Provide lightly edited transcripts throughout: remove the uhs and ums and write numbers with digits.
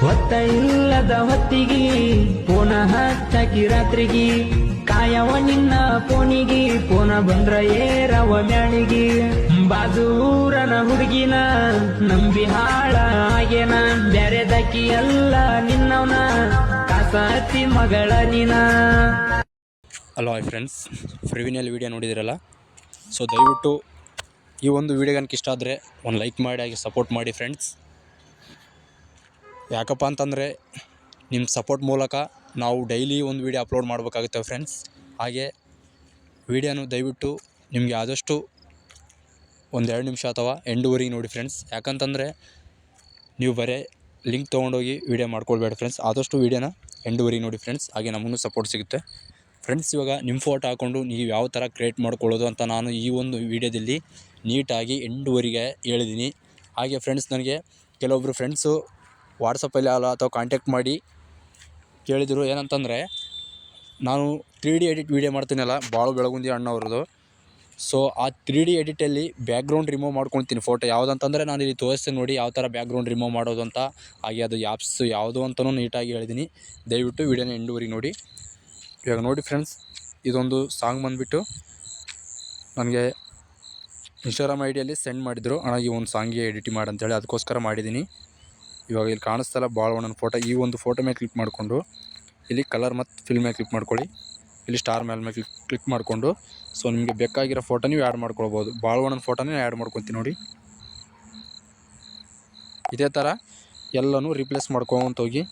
ಹೊತ್ತ ಇಲ್ಲದ ಹೊತ್ತಿಗೆ ಪುನಃ ಹಚ್ಚಿ ರಾತ್ರಿಗಿ ಕಾಯವ ನಿನ್ನ ಪೋನಿಗಿ ಪುನ ಬಂದ್ರ ಏರವ ಮ್ಯಾಳಿಗಿ ಬಾಜೂರನ ಹುಡುಗಿನ ನಂಬಿ ಹಾಳ ಆಗೇನ ಬ್ಯಾರೆದಕ್ಕಿ ಎಲ್ಲ ನಿನ್ನವನ ಕಾಸತಿ ಮಗಳ ನೀನ. ಹಲೋ ಹಾಯ್ ಫ್ರೆಂಡ್ಸ್, ಫ್ರೀವಿನಲ್ಲಿ ವಿಡಿಯೋ ನೋಡಿದಿರಲ್ಲ. ಸೊ ದಯವಿಟ್ಟು ಈ ಒಂದು ವಿಡಿಯೋ ಕనుక ಇಷ್ಟ ಆದರೆ ಒಂದು ಲೈಕ್ ಮಾಡಿ ಹಾಗೆ ಸಪೋರ್ಟ್ ಮಾಡಿ ಫ್ರೆಂಡ್ಸ್. ಯಾಕಪ್ಪ ಅಂತಂದರೆ ನಿಮ್ಮ ಸಪೋರ್ಟ್ ಮೂಲಕ ನಾವು ಡೈಲಿ ಒಂದು ವಿಡಿಯೋ ಅಪ್ಲೋಡ್ ಮಾಡಬೇಕಾಗುತ್ತೆ ಫ್ರೆಂಡ್ಸ್. ಹಾಗೆ ವಿಡಿಯೋನು ದಯವಿಟ್ಟು ನಿಮಗೆ ಆದಷ್ಟು ಒಂದು 2 ನಿಮಿಷ ಅಥವಾ ಎಂಡೂವರೆಗೆ ನೋಡಿ ಫ್ರೆಂಡ್ಸ್. ಯಾಕಂತಂದರೆ ನೀವು ಬರೀ ಲಿಂಕ್ ತೊಗೊಂಡೋಗಿ ವಿಡಿಯೋ ಮಾಡ್ಕೊಳ್ಬೇಡ ಫ್ರೆಂಡ್ಸ್. ಆದಷ್ಟು ವಿಡಿಯೋನ ಎಂಡೂವರೆಗೆ ನೋಡಿ ಫ್ರೆಂಡ್ಸ್. ಹಾಗೆ ನಮಗೂ ಸಪೋರ್ಟ್ ಸಿಗುತ್ತೆ ಫ್ರೆಂಡ್ಸ್. ಇವಾಗ ನಿಮ್ಮ ಫೋಟೋ ಹಾಕ್ಕೊಂಡು ನೀವು ಯಾವ ಥರ ಕ್ರಿಯೇಟ್ ಮಾಡ್ಕೊಳ್ಳೋದು ಅಂತ ನಾನು ಈ ಒಂದು ವಿಡಿಯೋದಲ್ಲಿ ನೀಟಾಗಿ ಎಂಡೂವರೆಗೆ ಹೇಳಿದ್ದೀನಿ. ಹಾಗೆ ಫ್ರೆಂಡ್ಸ್, ನನಗೆ ಕೆಲವೊಬ್ಬರು ಫ್ರೆಂಡ್ಸು ವಾಟ್ಸಪ್ಪಲ್ಲಿ ಅಥವಾ ಕಾಂಟ್ಯಾಕ್ಟ್ ಮಾಡಿ ಕೇಳಿದರು ಏನಂತಂದರೆ, ನಾನು 3D ಎಡಿಟ್ ವೀಡಿಯೋ ಮಾಡ್ತೀನಲ್ಲ ಬಾಳು ಬೆಳಗುಂದಿ ಅಣ್ಣವ್ರದ್ದು. ಸೊ ಆ 3D ಎಡಿಟಲ್ಲಿ ಬ್ಯಾಕ್ಗ್ರೌಂಡ್ ರಿಮೂವ್ ಮಾಡ್ಕೊಳ್ತೀನಿ ಫೋಟೋ ಯಾವುದಂತಂದರೆ ನಾನು ಇಲ್ಲಿ ತೋರಿಸ್ತೀನಿ ನೋಡಿ ಯಾವ ಥರ ಬ್ಯಾಕ್ಗ್ರೌಂಡ್ ರಿಮೂವ್ ಮಾಡೋದು ಅಂತ. ಹಾಗೆ ಅದು ಆ್ಯಪ್ಸ್ ಯಾವುದು ಅಂತಲೂ ನೀಟಾಗಿ ಹೇಳಿದ್ದೀನಿ. ದಯವಿಟ್ಟು ವೀಡಿಯೋನ ಎಂಡೂವರೆಗೆ ನೋಡಿ. ಇವಾಗ ನೋಡಿ ಫ್ರೆಂಡ್ಸ್, ಇದೊಂದು ಸಾಂಗ್ ಬಂದುಬಿಟ್ಟು ನನಗೆ ಇನ್ಸ್ಟಾಗ್ರಾಮ್ ಐಡಿಯಲ್ಲಿ ಸೆಂಡ್ ಮಾಡಿದರು, ಅಣ್ಣ ಈ ಒಂದು ಸಾಂಗಿಗೆ ಎಡಿಟ್ ಮಾಡಿ ಅಂತೇಳಿ. ಅದಕ್ಕೋಸ್ಕರ ಮಾಡಿದ್ದೀನಿ. ಇವಾಗ ಇಲ್ಲಿ ಕಾಣಿಸ್ತಲ್ಲ ಬಾಳವಣ್ಣನ ಫೋಟೋ, ಈ ಒಂದು ಫೋಟೋ ಮೇಲೆ ಕ್ಲಿಕ್ ಮಾಡಿಕೊಂಡು ಇಲ್ಲಿ ಕಲರ್ ಮತ್ತು ಫಿಲ್ ಮೇಲೆ ಕ್ಲಿಕ್ ಮಾಡ್ಕೊಳ್ಳಿ. ಇಲ್ಲಿ ಸ್ಟಾರ್ ಮೇಲೆ ಕ್ಲಿಕ್ ಮಾಡಿಕೊಂಡು ಸೊ ನಿಮಗೆ ಬೇಕಾಗಿರೋ ಫೋಟೋ ನೀವು ಆ್ಯಡ್ ಮಾಡ್ಕೊಳ್ಬೋದು. ಬಾಳವಣ್ಣನ ಫೋಟೋನೇ ಆ್ಯಡ್ ಮಾಡ್ಕೊತೀನಿ ನೋಡಿ. ಇದೇ ಥರ ಎಲ್ಲನೂ ರಿಪ್ಲೇಸ್ ಮಾಡ್ಕೊಂತ ಹೋಗಿ.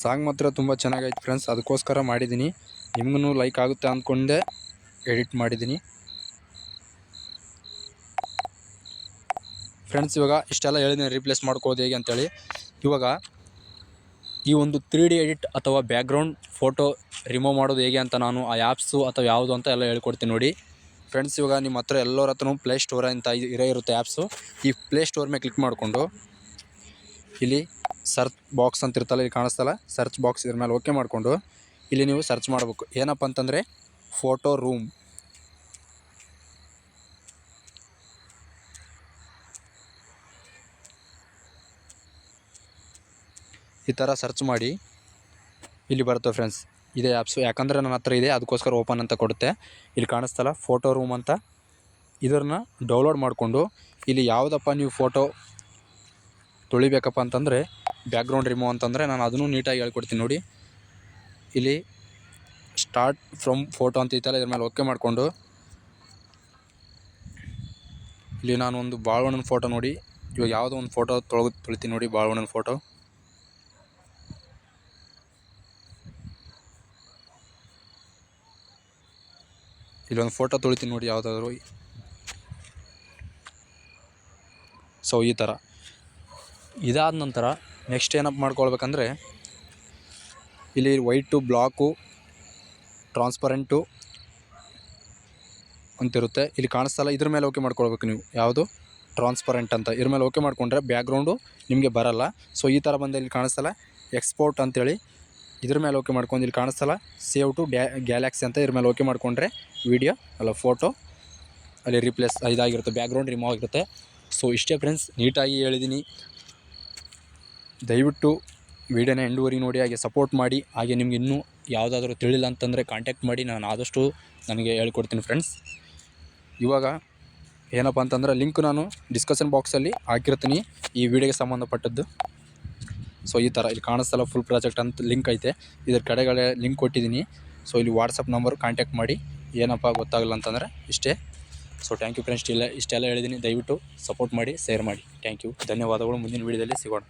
ಸಾಂಗ್ ಮಾತ್ರ ತುಂಬ ಚೆನ್ನಾಗೈತೆ ಫ್ರೆಂಡ್ಸ್, ಅದಕ್ಕೋಸ್ಕರ ಮಾಡಿದ್ದೀನಿ. ನಿಮಗೂ ಲೈಕ್ ಆಗುತ್ತೆ ಅಂದ್ಕೊಂಡೆ ಎಡಿಟ್ ಮಾಡಿದ್ದೀನಿ ಫ್ರೆಂಡ್ಸ್. ಇವಾಗ ಇಷ್ಟೆಲ್ಲ ಹೇಳಿದ್ದೀನಿ ರಿಪ್ಲೇಸ್ ಮಾಡ್ಕೋದು ಹೇಗೆ ಅಂತೇಳಿ. ಇವಾಗ ಈ ಒಂದು 3D ಎಡಿಟ್ ಅಥವಾ ಬ್ಯಾಕ್ಗ್ರೌಂಡ್ ಫೋಟೋ ರಿಮೂವ್ ಮಾಡೋದು ಹೇಗೆ ಅಂತ ನಾನು ಆ ಆ್ಯಪ್ಸು ಅಥವಾ ಯಾವುದು ಅಂತ ಎಲ್ಲ ಹೇಳ್ಕೊಡ್ತೀನಿ ನೋಡಿ ಫ್ರೆಂಡ್ಸ್. ಇವಾಗ ನಿಮ್ಮ ಹತ್ರ ಎಲ್ಲರ ಹತ್ರನೂ ಪ್ಲೇ ಸ್ಟೋರ್ ಅಂತ ಇರುತ್ತೆ ಆ್ಯಪ್ಸು. ಈ ಪ್ಲೇ ಸ್ಟೋರ್ ಮೇಲೆ ಕ್ಲಿಕ್ ಮಾಡಿಕೊಂಡು ಇಲ್ಲಿ ಸರ್ಚ್ ಬಾಕ್ಸ್ ಅಂತ ಇರ್ತಲ್ಲ, ಇಲ್ಲಿ ಕಾಣಿಸ್ತಲ್ಲ ಸರ್ಚ್ ಬಾಕ್ಸ್, ಇದ್ರ ಮೇಲೆ ಓಕೆ ಮಾಡಿಕೊಂಡು ಇಲ್ಲಿ ನೀವು ಸರ್ಚ್ ಮಾಡಬೇಕು. ಏನಪ್ಪ ಅಂತಂದರೆ ಫೋಟೋ ರೂಮ್. ಈ ಥರ ಸರ್ಚ್ ಮಾಡಿ ಇಲ್ಲಿ ಬರುತ್ತೆ ಫ್ರೆಂಡ್ಸ್. ಇದೇ ಆ್ಯಪ್ಸು, ಯಾಕಂದರೆ ನನ್ನ ಹತ್ರ ಇದೆ ಅದಕ್ಕೋಸ್ಕರ ಓಪನ್ ಅಂತ ಕೊಡುತ್ತೆ. ಇಲ್ಲಿ ಕಾಣಿಸ್ತಲ್ಲ ಫೋಟೋ ರೂಮ್ ಅಂತ, ಇದನ್ನು ಡೌನ್ಲೋಡ್ ಮಾಡಿಕೊಂಡು ಇಲ್ಲಿ ಯಾವುದಪ್ಪ ನೀವು ಫೋಟೋ ತೊಳಿಬೇಕಪ್ಪ ಅಂತಂದರೆ ಬ್ಯಾಕ್ಗ್ರೌಂಡ್ ರಿಮೂವ್ ಅಂತಂದರೆ ನಾನು ಅದನ್ನು ನೀಟಾಗಿ ಹೇಳ್ಕೊಡ್ತೀನಿ ನೋಡಿ. ಇಲ್ಲಿ ಸ್ಟಾರ್ಟ್ ಫ್ರಮ್ ಫೋಟೋ ಅಂತ ಇತ್ತಲ್ಲ, ಇದ್ರ ಮೇಲೆ ಓಕೆ ಮಾಡಿಕೊಂಡು ಇಲ್ಲಿ ನಾನು ಒಂದು ಬಾಳವಣ್ಣನ ಫೋಟೋ ನೋಡಿ, ಇವಾಗ ಯಾವುದೋ ಒಂದು ಫೋಟೋ ತೊಳಿತೀನಿ ನೋಡಿ. ಬಾಳವಣ್ಣನ ಫೋಟೋ ಇಲ್ಲೊಂದು ಫೋಟೋ ತೊಳಿತೀನಿ ನೋಡಿ ಯಾವುದಾದ್ರು. ಸೊ ಈ ಥರ ಇದಾದ ನಂತರ ನೆಕ್ಸ್ಟ್ ಏನಪ್ಪ ಮಾಡ್ಕೊಳ್ಬೇಕಂದ್ರೆ ಇಲ್ಲಿ ವೈಟು, ಬ್ಲಾಕು, ಟ್ರಾನ್ಸ್ಪರೆಂಟು ಅಂತಿರುತ್ತೆ. ಇಲ್ಲಿ ಕಾಣಿಸ್ತಲ್ಲ, ಇದ್ರ ಮೇಲೆ ಓಕೆ ಮಾಡ್ಕೊಳ್ಬೇಕು ನೀವು. ಯಾವುದು ಟ್ರಾನ್ಸ್ಪರೆಂಟ್ ಅಂತ, ಇದ್ರ ಮೇಲೆ ಓಕೆ ಮಾಡಿಕೊಂಡ್ರೆ ಬ್ಯಾಕ್ಗ್ರೌಂಡು ನಿಮಗೆ ಬರಲ್ಲ. ಸೊ ಈ ಥರ ಬಂದ ಇಲ್ಲಿ ಕಾಣಿಸ್ತಲ್ಲ ಎಕ್ಸ್ಪೋರ್ಟ್ ಅಂತೇಳಿ, ಇದ್ರ ಮೇಲೆ ಓಕೆ ಮಾಡ್ಕೊಂಡು ಇಲ್ಲಿ ಕಾಣಿಸ್ತಲ್ಲ ಸೇವ್ ಟು ಗ್ಯಾಲಕ್ಸಿ ಅಂತ, ಇದ್ರ ಮೇಲೆ ಓಕೆ ಮಾಡಿಕೊಂಡ್ರೆ ವಿಡಿಯೋ ಅಲ್ಲ ಫೋಟೋ ಅಲ್ಲಿ ರಿಪ್ಲೇಸ್ ಇದಾಗಿರುತ್ತೆ, ಬ್ಯಾಕ್ಗ್ರೌಂಡ್ ರಿಮೂವ್ ಆಗಿರುತ್ತೆ. ಸೊ ಇಷ್ಟೇ ಫ್ರೆಂಡ್ಸ್, ನೀಟಾಗಿ ಹೇಳಿದ್ದೀನಿ. ದಯವಿಟ್ಟು ವಿಡಿಯೋನ ಎಂಡೂವರೆಗೆ ನೋಡಿ, ಹಾಗೆ ಸಪೋರ್ಟ್ ಮಾಡಿ. ಹಾಗೆ ನಿಮ್ಗೆ ಇನ್ನೂ ಯಾವುದಾದ್ರೂ ತಿಳಿಲ್ಲ ಅಂತಂದರೆ ಕಾಂಟ್ಯಾಕ್ಟ್ ಮಾಡಿ, ನಾನು ಆದಷ್ಟು ನನಗೆ ಹೇಳ್ಕೊಡ್ತೀನಿ ಫ್ರೆಂಡ್ಸ್. ಇವಾಗ ಏನಪ್ಪ ಅಂತಂದರೆ ಲಿಂಕ್ ನಾನು ಡಿಸ್ಕಷನ್ ಬಾಕ್ಸಲ್ಲಿ ಹಾಕಿರ್ತೀನಿ ಈ ವಿಡಿಯೋಗೆ ಸಂಬಂಧಪಟ್ಟದ್ದು. ಸೊ ಈ ಥರ ಇಲ್ಲಿ ಕಾಣಿಸ್ತಲ್ಲ ಫುಲ್ ಪ್ರಾಜೆಕ್ಟ್ ಅಂತ ಲಿಂಕ್ ಐತೆ, ಇದ್ರ ಕಡೆಗಡೆ ಲಿಂಕ್ ಕೊಟ್ಟಿದ್ದೀನಿ. ಸೊ ಇಲ್ಲಿ ವಾಟ್ಸಪ್ ನಂಬರ್ ಕಾಂಟ್ಯಾಕ್ಟ್ ಮಾಡಿ, ಏನಪ್ಪ ಗೊತ್ತಾಗಲ್ಲ ಅಂತಂದರೆ ಇಷ್ಟೇ. ಸೊ ಥ್ಯಾಂಕ್ ಯು ಫ್ರೆಂಡ್ಸ್, ಇಷ್ಟೆಲ್ಲ ಹೇಳಿದ್ದೀನಿ. ದಯವಿಟ್ಟು ಸಪೋರ್ಟ್ ಮಾಡಿ, ಶೇರ್ ಮಾಡಿ. ಥ್ಯಾಂಕ್ ಯು, ಧನ್ಯವಾದಗಳು. ಮುಂದಿನ ವೀಡಿಯೋದಲ್ಲಿ ಸಿಗೋಣ.